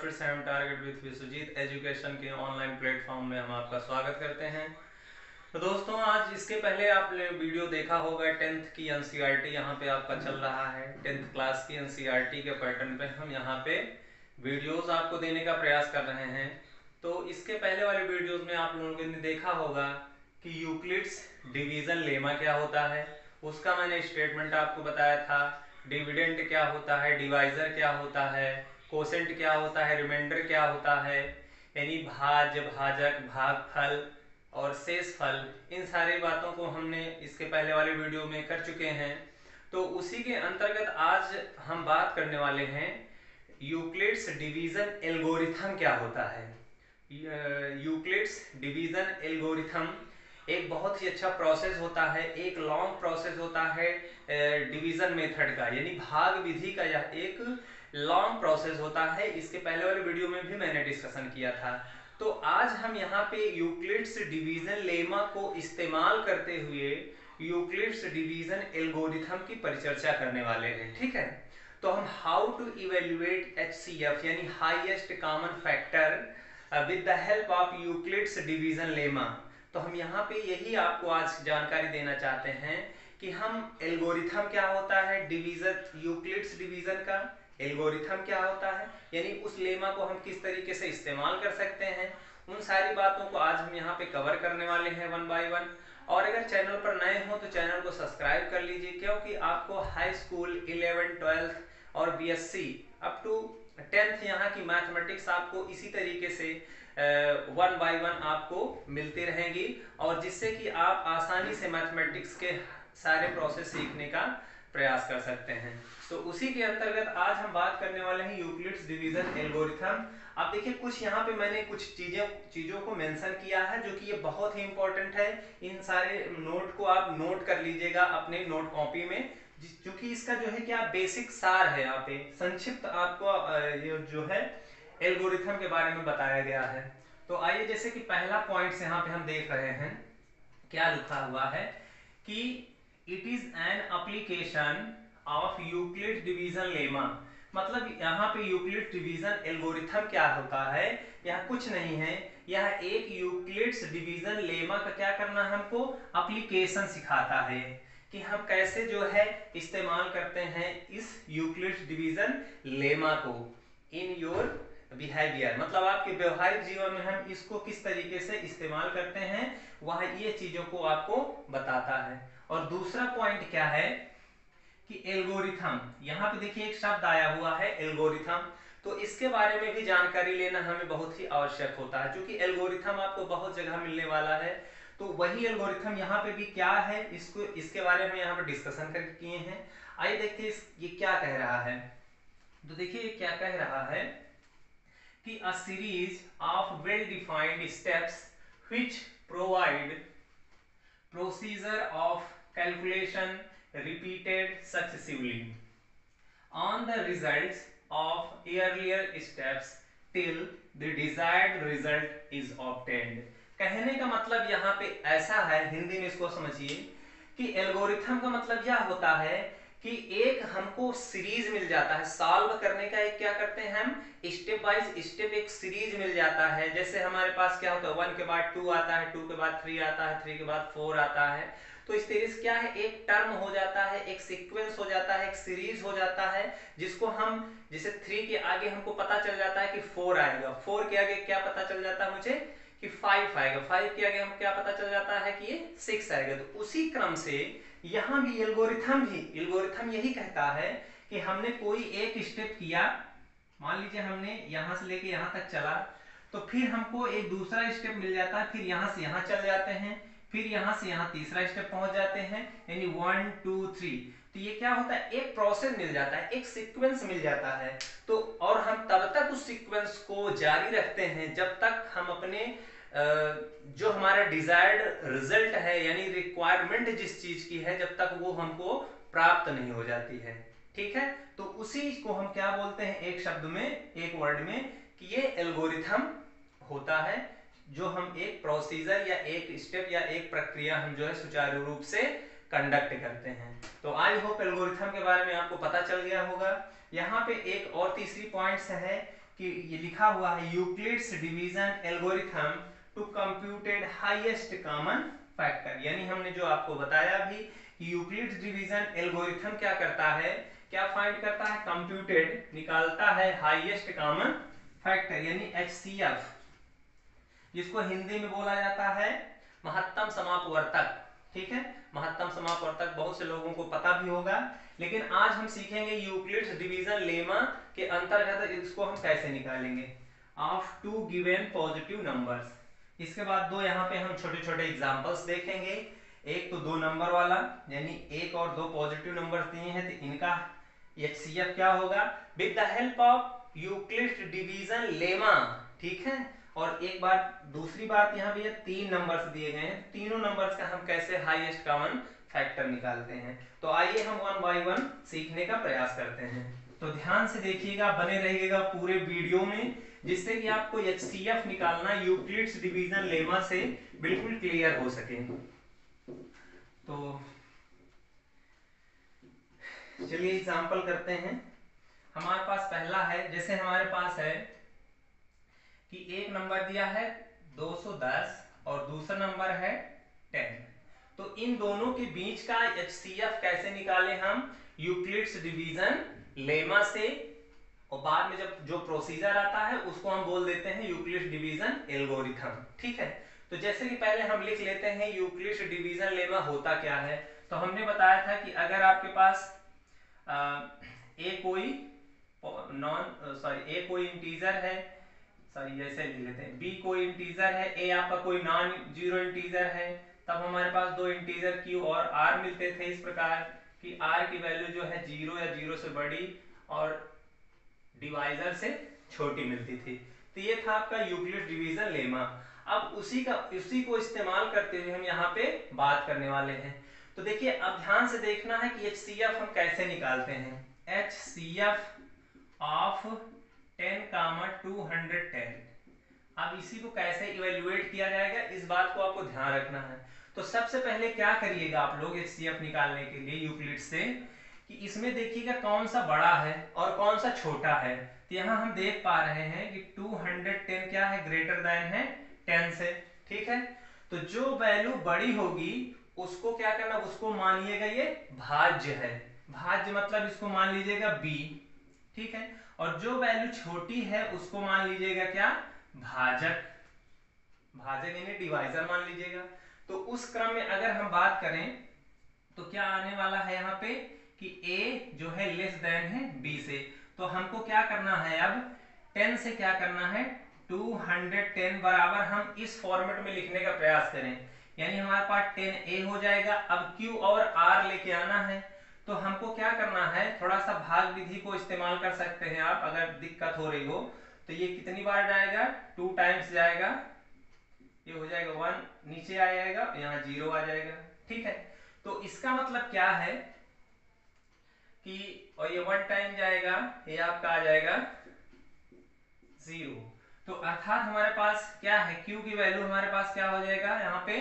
फिर से हम टारगेट विद विश्वजीत एजुकेशन के ऑनलाइन प्लेटफॉर्म में हम आपका स्वागत करते हैं। तो दोस्तों, आज इसके पहले आपने वीडियो देखा होगा 10th की एनसीईआरटी यहाँ पे आपका चल रहा है। 10th क्लास की एनसीईआरटी के पैटर्न पे हम यहाँ पे वीडियोस आपको देने का प्रयास कर रहे हैं। तो इसके पहले वाले वीडियोस में आप लोगों ने देखा होगा कि यूक्लिड्स डिवीजन लेमा क्या होता है, उसका मैंने स्टेटमेंट आपको बताया था। डिविडेंड क्या होता है, डिवाइजर क्या होता है, कोसेंट क्या होता है, रिमाइंडर क्या होता है, यानी भाज्य, भाजक, भागफल और शेषफल, इन सारी बातों को हमने इसके पहले वाले वीडियो में कर चुके हैं। तो उसी के अंतर्गत आज हम बात करने वाले हैं यूक्लिड्स डिवीजन एल्गोरिथम क्या होता है। यूक्लिड्स डिवीजन एल्गोरिथम एक बहुत ही अच्छा प्रोसेस होता है, एक लॉन्ग प्रोसेस होता है डिवीजन मेथड का, यानी भाग विधि का यह एक लॉन्ग प्रोसेस होता है। इसके पहले वाले वीडियो में भी मैंने डिस्कशन किया था। तो आज हम यहाँ पे यूक्लिड्स डिवीजन लेमा को इस्तेमाल करते हुए यूक्लिड्स डिवीजन एल्गोरिथम की परिचर्चा करने वाले हैं, ठीक है। तो हम हाउ टू इवेल्युएट एचसीएफ यानी highest common factor with the help of Euclid's division lemma. तो हम यहाँ पे यही आपको आज जानकारी देना चाहते हैं कि हम एल्गोरिथम क्या होता है, डिवीजन यूक्लिड्स डिवीजन का एल्गोरिथम क्या होता है, यानी उस लेमा को हम किस तरीके से इस्तेमाल कर सकते हैं, उन सारी बातों को आज हम यहाँ पे कवर करने वाले हैं वन बाय वन। और अगर चैनल पर नए हो तो चैनल को सब्सक्राइब कर लीजिए, क्योंकि आपको हाई स्कूल 11, 12 और बीएससी अप टू 10th यहाँ की मैथमेटिक्स आपको इसी तरीके से वन बाय वन आपको मिलती रहेंगी, और जिससे कि आप आसानी से मैथमेटिक्स के सारे प्रोसेस सीखने का प्रयास कर सकते हैं। तो उसी के अंतर्गत आज हम बात करने वाले हैं यूक्लिड्स डिवीजन एल्गोरिथम। आप देखिए, कुछ यहाँ पे मैंने कुछ चीजों को मेंशन किया है जो कि ये बहुत ही इंपॉर्टेंट है। इन सारे नोट को आप नोट कर लीजिएगा अपने नोट कॉपी में, क्योंकि इसका जो है क्या बेसिक सार है, यहाँ पे संक्षिप्त आपको ये जो है एल्गोरिथम के बारे में बताया गया है। तो आइए, जैसे कि पहला पॉइंट यहाँ पे हम देख रहे हैं, क्या लिखा हुआ है कि it is an application of Euclid division lemma. मतलब यहाँ पे यूक्लिड डिवीजन एल्गोरिथम क्या होता है, यह कुछ नहीं है, यह एक यूक्लिड्स डिवीजन लेमा का क्या करना है, हमको एप्लीकेशन सिखाता है कि हम कैसे जो है इस्तेमाल करते हैं इस यूक्लिड्स डिवीजन लेमा को इन योर बिहेवियर। मतलब आपके व्यवहारिक जीवन में हम इसको किस तरीके से इस्तेमाल करते हैं, वह ये चीजों को आपको बताता है। और दूसरा पॉइंट क्या है कि एल्गोरिथम, यहाँ पे देखिए एक शब्द आया हुआ है एल्गोरिथम, तो इसके बारे में भी जानकारी लेना हमें बहुत ही आवश्यक होता है, क्योंकि एल्गोरिथम आपको बहुत जगह मिलने वाला है। तो वही एल्गोरिथम यहाँ पे भी क्या है, इसको इसके बारे में यहाँ पे डिस्कशन करके किए हैं। आइए देखते हैं ये क्या कह रहा है। तो देखिए ये क्या कह रहा है कि a series of well defined steps which provide procedure of calculation repeated successively on the results of earlier steps till the desired result is obtained। कहने का मतलब यहाँ पे ऐसा है, हिंदी में इसको समझिए कि एल्गोरिथम का मतलब यह होता है कि एक हमको सीरीज मिल जाता है सॉल्व करने का, एक क्या करते हैं हम स्टेप बाय स्टेप एक सीरीज मिल जाता है। जैसे हमारे पास क्या होता है, 1 के बाद 2 आता है, 2 के बाद 3 आता है, 3 के बाद 4 आता है। तो इस तरीके से क्या है, एक टर्म हो जाता है, एक सीक्वेंस हो जाता है, एक सीरीज हो जाता है, जिसको हम जैसे 3 के आगे हमको पता चल जाता है कि 4 आएगा, 4 के आगे क्या पता चल जाता है मुझे कि 5 आएगा, 5 के आगे हम क्या पता चल जाता है कि ये 6 आएगा। तो उसी क्रम से यहाँ भी एल्गोरिथम यही कहता है कि हमने कोई एक स्टेप किया, मान लीजिए हमने यहाँ से लेके यहाँ तक चला, तो फिर हमको एक दूसरा स्टेप मिल जाता है, फिर यहाँ से यहाँ चल जाते हैं, फिर यहाँ से यहाँ तीसरा स्टेप पहुंच जाते हैं, यानी 1 2 3। तो ये क्या होता है, एक प्रोसेस मिल जाता है, एक सीक्वेंस मिल जाता है। तो और हम तब तक उस सीक्वेंस को जारी रखते हैं जब तक हम अपने जो हमारा डिजायर्ड रिजल्ट है, यानी रिक्वायरमेंट जिस चीज की है, जब तक वो हमको प्राप्त नहीं हो जाती है, ठीक है। तो उसी को हम क्या बोलते हैं, एक शब्द में, एक वर्ड में, कि ये एल्गोरिथम होता है, जो हम एक प्रोसीजर या एक स्टेप या एक प्रक्रिया हम जो है सुचारू रूप से कंडक्ट करते हैं। तो आई होप एल्गोरिथम के बारे में आपको पता चल गया होगा। यहाँ पे एक और तीसरी पॉइंट्स है कि ये लिखा हुआ है Euclid's division algorithm to computed highest common factor, यानी हमने जो आपको बताया भी कि यूक्लिड्स डिवीजन एल्गोरिथम क्या करता है, क्या फाइंड करता है, कंप्यूटेड निकालता है हाईएस्ट कॉमन फैक्टर यानी HCF, जिसको हिंदी में बोला जाता है महत्तम समापवर्तक। ठीक है, महत्तम समापवर्तक बहुत से लोगों को पता भी होगा, लेकिन आज हम सीखेंगे यूक्लिड्स डिवीजन लेमा के अंतर्गत इसको हम कैसे निकालेंगे of two given positive numbers. इसके बाद दो यहाँ पे हम छोटे छोटे एग्जांपल्स देखेंगे। एक तो 2 नंबर वाला, यानी 1 और 2 पॉजिटिव नंबर दिए हैं तो इनका HCF क्या होगा with the help of Euclid's division lemma. ठीक है, और एक बात दूसरी बात यहाँ भी 3 नंबर्स दिए गए हैं, तीनों नंबर्स का हम कैसे हाईएस्ट कॉमन फैक्टर निकालते हैं। तो आइए हम 1 बाय 1 सीखने का प्रयास करते हैं। तो ध्यान से देखिएगा, बने रहिएगा पूरे वीडियो में, जिससे कि आपको HCF निकालना यूक्लिड्स डिवीजन लेमा से बिल्कुल क्लियर हो सके। तो चलिए एग्जांपल करते हैं। हमारे पास पहला है, जैसे हमारे पास है कि एक नंबर दिया है 210 और दूसरा नंबर है 10, तो इन दोनों के बीच का HCF कैसे निकालें हम यूक्लिड्स डिवीजन लेमा से, और बाद में जब जो प्रोसीजर आता है उसको हम बोल देते हैं यूक्लिड्स डिवीजन एल्गोरिथम। ठीक है, तो जैसे कि पहले हम लिख लेते हैं यूक्लिड्स डिवीजन लेमा होता क्या है। तो हमने बताया था कि अगर आपके पास ए कोई इंटीजर है, सॉरी ऐसे लिख लेते हैं, बी कोई इंटीजर है, ए आपका कोई नॉन जीरो इंटीजर है, तब हमारे पास दो इंटीजर क्यू और आर मिलते थे इस प्रकार कि आर की वैल्यू जो है 0 या 0 से बड़ी और डिवाइजर से छोटी मिलती थी। तो ये था आपका यूक्लिड डिवीजन लेमा। अब उसी को इस्तेमाल करते हुए हम यहाँ पे बात करने वाले हैं। तो देखिए अब ध्यान से देखना है कि HCF हम कैसे निकालते हैं। HCF of 10, 210। अब इसी को कैसे इवेल्युएट किया जाएगा, इस बात को आपको ध्यान रखना है। तो सबसे पहले क्या करिएगा आप लोग HCF निकालने के लिए यूक्लिड से, कि इसमें देखिएगा कौन सा बड़ा है और कौन सा छोटा है। तो यहाँ हम देख पा रहे हैं कि 210 क्या है, ग्रेटर देन है 10 से। ठीक है, तो जो वैल्यू बड़ी होगी उसको क्या करना, उसको मानिएगा ये भाज्य है। भाज्य मतलब इसको मान लीजिएगा b। ठीक है, और जो वैल्यू छोटी है उसको मान लीजिएगा क्या, भाजक। भाजक यानी डिवाइजर मान लीजिएगा। तो उस क्रम में अगर हम बात करें तो क्या आने वाला है यहाँ पे कि a जो है लेस देन है b से। तो हमको क्या करना है, अब 10 से क्या करना है, 210 बराबर हम इस फॉर्मेट में लिखने का प्रयास करें, यानी हमारे पास 10a हो जाएगा। अब q और r लेके आना है, तो हमको क्या करना है, थोड़ा सा भाग विधि को इस्तेमाल कर सकते हैं आप अगर दिक्कत हो रही हो। तो ये कितनी बार जाएगा, 2 टाइम्स जाएगा, ये हो जाएगा 1, नीचे आ जाएगा, यहाँ 0 आ जाएगा। ठीक है, तो इसका मतलब क्या है कि, और ये 1 टाइम जाएगा, ये आपका आ जाएगा 0। तो अर्थात हमारे पास क्या है, q की वैल्यू हमारे पास क्या हो जाएगा, यहाँ पे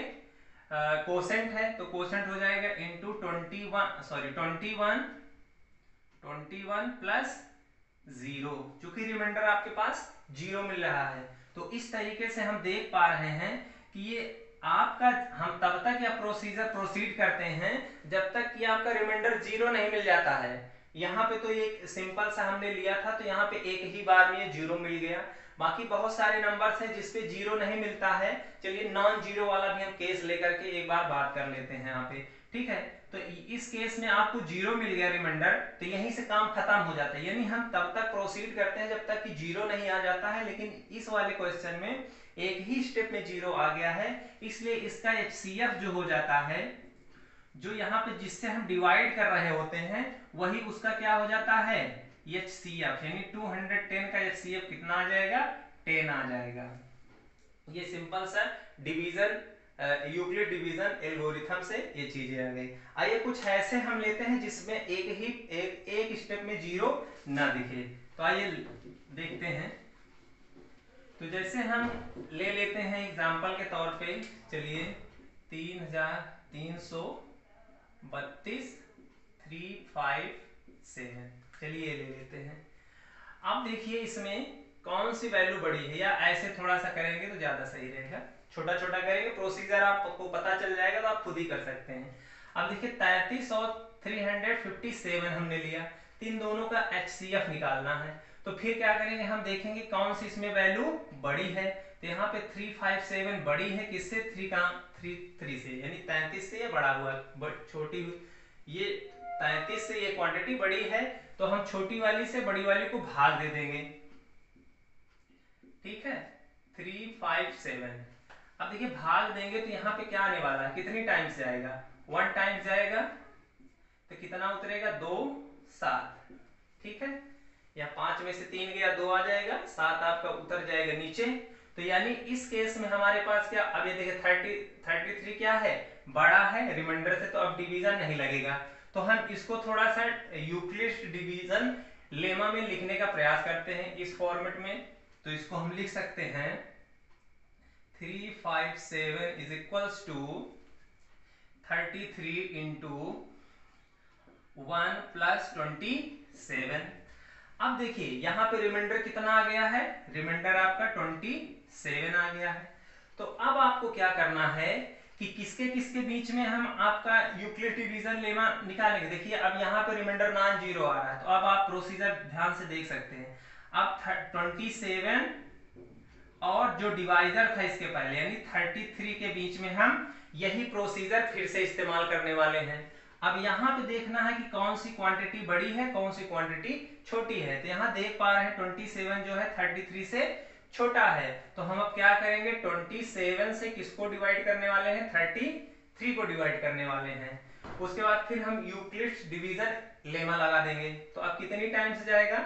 कोसेंट है तो कोसेंट हो जाएगा इंटू 21 प्लस 0, चूंकि रिमाइंडर आपके पास 0 मिल रहा है। तो इस तरीके से हम देख पा रहे हैं कि ये आपका, हम तब तक यह प्रोसीजर प्रोसीड करते हैं जब तक कि आपका रिमाइंडर 0 नहीं मिल जाता है। यहाँ पे तो ये सिंपल सा हमने लिया था, तो यहाँ पे एक ही बार में ये 0 मिल गया। बाकी बहुत सारे नंबर्स हैं जिसपे 0 नहीं मिलता है। चलिए नॉन जीरो वाला भी हम केस लेकर के एक बार बात कर लेते हैं यहाँ पे। ठीक है, तो इस केस में आपको 0 मिल गया रिमाइंडर, तो यहीं से काम खत्म हो जाता है, यानी हम तब तक प्रोसीड करते हैं जब तक कि 0 नहीं आ जाता है। लेकिन इस वाले क्वेश्चन में एक ही स्टेप में 0 आ गया है, इसलिए इसका HCF जो हो जाता है, जो यहाँ पे जिससे हम डिवाइड कर रहे होते हैं, वही उसका क्या हो जाता है, HCF, यानी 210 का HCF कितना आ जाएगा, 10 आ जाएगा। ये सिंपल सा डिवीजन, यूक्लिड डिवीजन एल्गोरिथम से ये चीजें आ गई। आइए कुछ ऐसे हम लेते हैं जिसमें एक स्टेप में 0 ना दिखे। तो आइए देखते हैं। तो जैसे हम ले लेते हैं एग्जांपल के तौर पे, चलिए 3332 357, चलिए ले लेते हैं। अब देखिए इसमें कौन सी वैल्यू बड़ी है, या ऐसे थोड़ा सा करेंगे तो ज्यादा सही रहेगा, छोटा छोटा करेंगे, प्रोसीजर आपको पता चल जाएगा तो आप खुद ही कर सकते हैं। अब देखिए 33 और 357 हमने लिया, तो इन दोनों का HCF निकालना है। तो फिर क्या करेंगे, हम देखेंगे कौन सी इसमें वैल्यू बड़ी है। तो यहाँ पे 357 बड़ी है किससे, 3 से, यानी 33 से ये बड़ा हुआ, छोटी ये 33 से ये क्वांटिटी बड़ी है, तो हम छोटी वाली से बड़ी वाली को भाग दे देंगे। ठीक है, 357। अब देखिए भाग देंगे तो यहाँ पे क्या आने वाला है, कितनी टाइम से आएगा, 1 टाइम जाएगा, तो कितना उतरेगा, 2 7। ठीक है, या 5 में से 3 गया, 2 आ जाएगा, 7 आपका उतर जाएगा नीचे। तो यानी इस केस में हमारे पास क्या, अब ये देखिए 33 क्या है, बड़ा है रिमाइंडर से, तो अब डिवीजन नहीं लगेगा। तो हम इसको थोड़ा सा यूक्लिड्स डिवीजन लेमा में लिखने का प्रयास करते हैं इस फॉर्मेट में। तो इसको हम लिख सकते हैं 357 is equals to 33 into 1 plus 27। अब देखिए यहाँ पे रिमाइंडर कितना आ गया है, रिमाइंडर आपका 27 आ गया है। तो अब आपको क्या करना है कि किसके किसके बीच में हम आपका यूक्लिड डिवीजन लेमा निकालेंगे। देखिए अब यहाँ पे रिमाइंडर नॉन जीरो आ रहा है, तो अब आप प्रोसीजर ध्यान से देख सकते हैं। अब 27 और जो डिवाइजर था इसके पहले यानी 33 के बीच में हम यही प्रोसीजर फिर से इस्तेमाल करने वाले हैं। अब यहाँ पे देखना है कि कौन सी क्वांटिटी बड़ी है, कौन सी क्वांटिटी छोटी है। तो यहाँ देख पा रहे हैं 27 जो है 33 से छोटा है, तो हम अब क्या करेंगे, 27 से किसको डिवाइड करने वाले हैं, 33 को डिवाइड करने वाले हैं। उसके बाद फिर हम यूक्लिड्स डिवीजन लेमा लगा देंगे। तो अब कितनी टाइम्स जाएगा,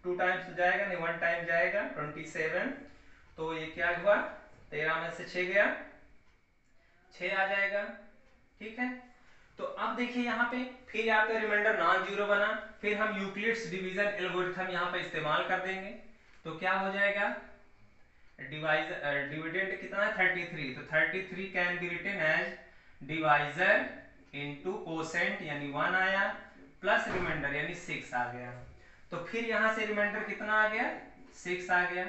2 टाइम्स तो जाएगा नहीं, 1 टाइम जाएगा 27। तो ये क्या हुआ, 13 में से 6 गया, 6 आ जाएगा। ठीक है, तो अब देखिए यहाँ पे फिर आपका रिमाइंडर नॉन जीरो बना, फिर हम यूक्लिड्स डिवीजन एल्गोरिथम यहाँ पे इस्तेमाल कर देंगे। तो क्या हो जाएगा, डिविडेंड कितना है 33, तो 33 can be written as divisor into quotient यानी 1 आया, प्लस रिमाइंडर यानी 6 आ गया। तो फिर यहाँ से रिमाइंडर कितना आ गया, 6 आ गया,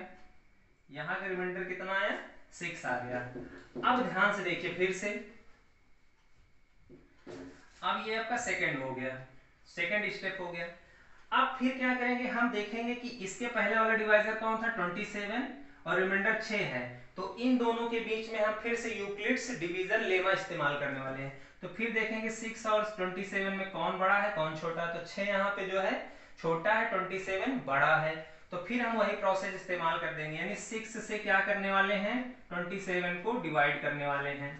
यहाँ का रिमाइंडर कितना आया, 6 आ गया। अब ध्यान से देखिए फिर से, अब ये आपका सेकंड हो गया, सेकंड स्टेप हो गया। अब फिर क्या करेंगे, हम देखेंगे कि इसके पहले वाला डिवाइजर कौन था, 27 और रिमाइंडर 6 है। तो इन दोनों के बीच में हम फिर से यूक्लिड्स डिवीजन लेमा इस्तेमाल करने वाले हैं। तो फिर देखेंगे 6 और 27 में कौन बड़ा है कौन छोटा, तो 6 यहाँ पे जो है छोटा है, 27 बड़ा है। तो फिर हम वही प्रोसेस इस्तेमाल कर देंगे, यानी 6 से क्या करने वाले हैं, 27 को डिवाइड करने वाले हैं।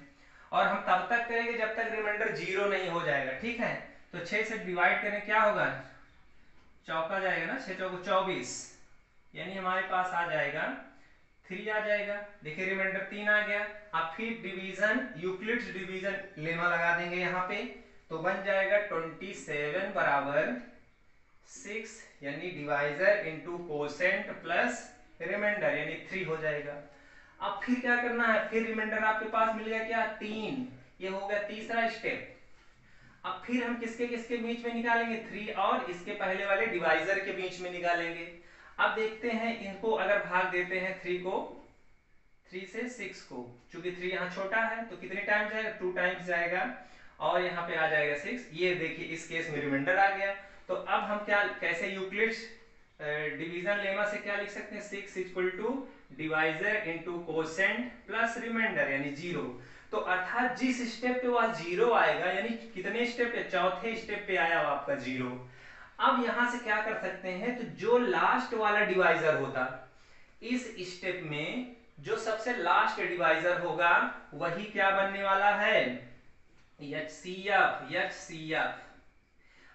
और हम तब तक करेंगे जब तक रिमाइंडर 0 नहीं हो जाएगा। ठीक है, तो 6 से डिवाइड करें क्या होगा, चौका जाएगा ना, 6 चौको 24, यानी हमारे पास आ जाएगा 3 आ जाएगा। देखिए रिमाइंडर 3 आ गया। अब फिर डिवीजन यूक्लिड्स डिवीजन लेमा लगा देंगे यहाँ पे, तो बन जाएगा 27 बराबर 6 यानी divisor into quotient plus remainder यानी 3 हो जाएगा। अब फिर क्या करना है, फिर रिमाइंडर आपके पास मिल गया क्या, 3, ये हो गया तीसरा स्टेप। अब फिर हम किसके किसके बीच में निकालेंगे, 3 और इसके पहले वाले डिवाइजर के बीच में निकालेंगे। अब देखते हैं इनको अगर भाग देते हैं 3 को, 3 से 6 को, चूंकि 3 यहाँ छोटा है तो कितने टाइम जाएगा, 2 टाइम्स जाएगा, और यहाँ पे आ जाएगा 6। ये देखिए इस केस में रिमाइंडर आ गया। तो अब हम क्या कैसे यूक्लिड्स डिवीजन लेमा से क्या लिख सकते हैं, 6 equal to divisor into quotient plus remainder यानी 0। तो अर्थात जिस स्टेप पे वह 0 आएगा, यानी कितने स्टेप पे, चौथे स्टेप पे आया वो आपका 0। अब यहां से क्या कर सकते हैं, तो जो लास्ट वाला डिवाइजर होता इस स्टेप में, जो सबसे लास्ट डिवाइजर होगा वही क्या बनने वाला है, HCF।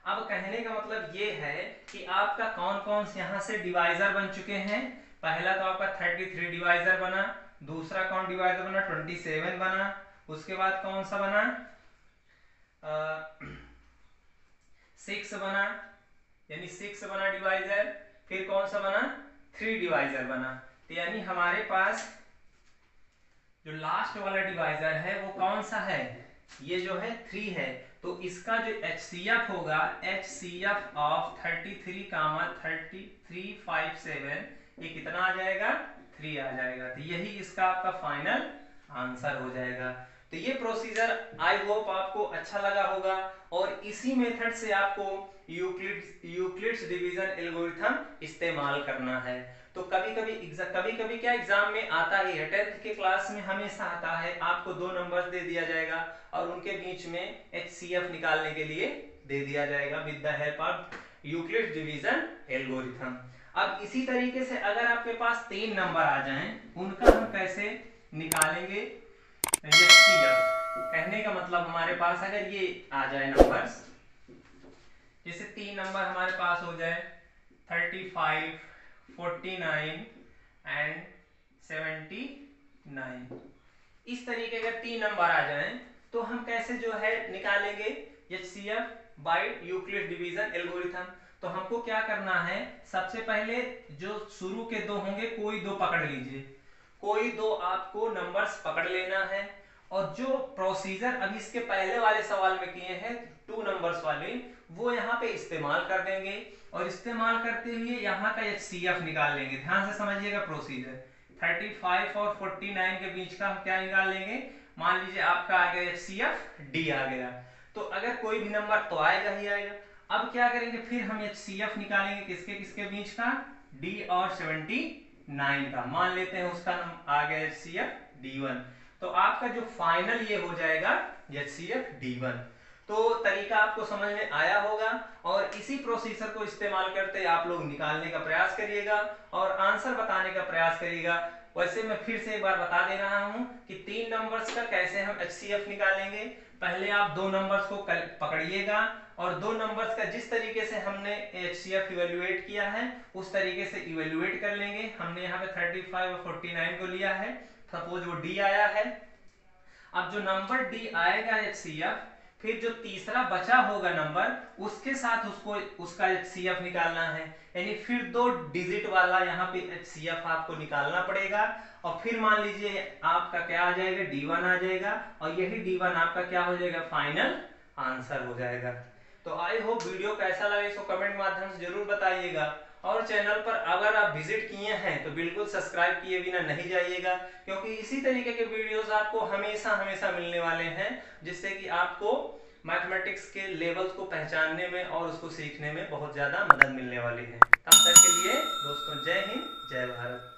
अब कहने का मतलब ये है कि आपका कौन कौन से यहां से डिवाइजर बन चुके हैं। पहला तो आपका 33 डिवाइजर बना, दूसरा कौन डिवाइजर बना, 27 बना, उसके बाद कौन सा बना, 6 बना, यानी 6 बना डिवाइजर, फिर कौन सा बना, 3 डिवाइजर बना। तो यानी हमारे पास जो लास्ट वाला डिवाइजर है वो कौन सा है, ये जो है 3 है, तो इसका जो HCF होगा, HCF ऑफ 33 कामा 3357, ये कितना आ जाएगा? 3 आ जाएगा। तो यही इसका आपका फाइनल आंसर हो जाएगा। तो ये प्रोसीजर आई होप आपको अच्छा लगा होगा, और इसी मेथड से आपको यूक्लिड्स डिवीजन एल्गोरिथम इस्तेमाल करना है। तो कभी कभी क्या एग्जाम में आता ही है, 10th के क्लास में हमेशा आता है, आपको 2 नंबर्स दे दिया जाएगा और उनके बीच में HCF निकालने के लिए दे दिया जाएगा with the help of Euclid's division algorithm. अब इसी तरीके से अगर आपके पास 3 नंबर आ जाएं, उनका हम कैसे निकालेंगे HCF? कहने का मतलब हमारे पास अगर ये आ जाए नंबर्स, जैसे 3 नंबर हमारे पास हो जाए 35, 49 एंड 79, इस तरीके के 3 नंबर आ जाएं, तो हम कैसे जो है निकालेंगे HCF by Euclid division algorithm? तो हमको क्या करना है, सबसे पहले जो शुरू के 2 होंगे, कोई 2 पकड़ लीजिए, कोई 2 आपको नंबर्स पकड़ लेना है, और जो प्रोसीजर अभी इसके पहले वाले सवाल में किए हैं 2 नंबर्स वाले, वो यहाँ पे इस्तेमाल कर देंगे, और इस्तेमाल करते हुए यहाँ का HCF निकाल लेंगे। ध्यान से समझिएगा प्रोसीजर। 35 और 49 के बीच का क्या निकाल लेंगे? मान लीजिए आपका आ गया HCF D आ गया, तो अगर कोई भी नंबर तो आएगा ही आएगा। अब क्या करेंगे, फिर हम HCF निकालेंगे किसके किसके बीच का? D और 79 का। मान लेते हैं उसका आ गया HCF D1, तो आपका जो फाइनल ये हो जाएगा HCF D1। तो तरीका आपको समझ में आया होगा, और इसी प्रोसीजर को इस्तेमाल करते आप लोग निकालने का प्रयास करिएगा और आंसर बताने का प्रयास करिएगा। वैसे मैं फिर से एक बार बता दे रहा हूं कि 3 नंबर्स का कैसे हम HCF निकालेंगे। पहले आप 2 नंबर्स को पकड़िएगा, और 2 नंबर्स का जिस तरीके से हमने HCF इवेल्युएट किया है उस तरीके से इवेल्युएट कर लेंगे। हमने यहाँ पे 35 और 49 को लिया है, सपोज वो D आया है। अब जो नंबर D आएगा HCF, फिर जो तीसरा बचा होगा नंबर, उसके साथ उसका HCF निकालना है, यानी फिर 2 डिजिट वाला यहाँ पे HCF आपको निकालना पड़ेगा, और फिर मान लीजिए आपका क्या आ जाएगा? D1 आ जाएगा, और यही D1 आपका क्या हो जाएगा? फाइनल आंसर हो जाएगा। तो आई होप वीडियो कैसा लगा इसको कमेंट माध्यम से जरूर बताइएगा, और चैनल पर अगर आप विजिट किए हैं तो बिल्कुल सब्सक्राइब किए बिना नहीं जाइएगा, क्योंकि इसी तरीके के वीडियोस आपको हमेशा हमेशा मिलने वाले हैं, जिससे कि आपको मैथमेटिक्स के लेवल्स को पहचानने में और उसको सीखने में बहुत ज़्यादा मदद मिलने वाली है। तब तक के लिए दोस्तों, जय हिंद, जय भारत।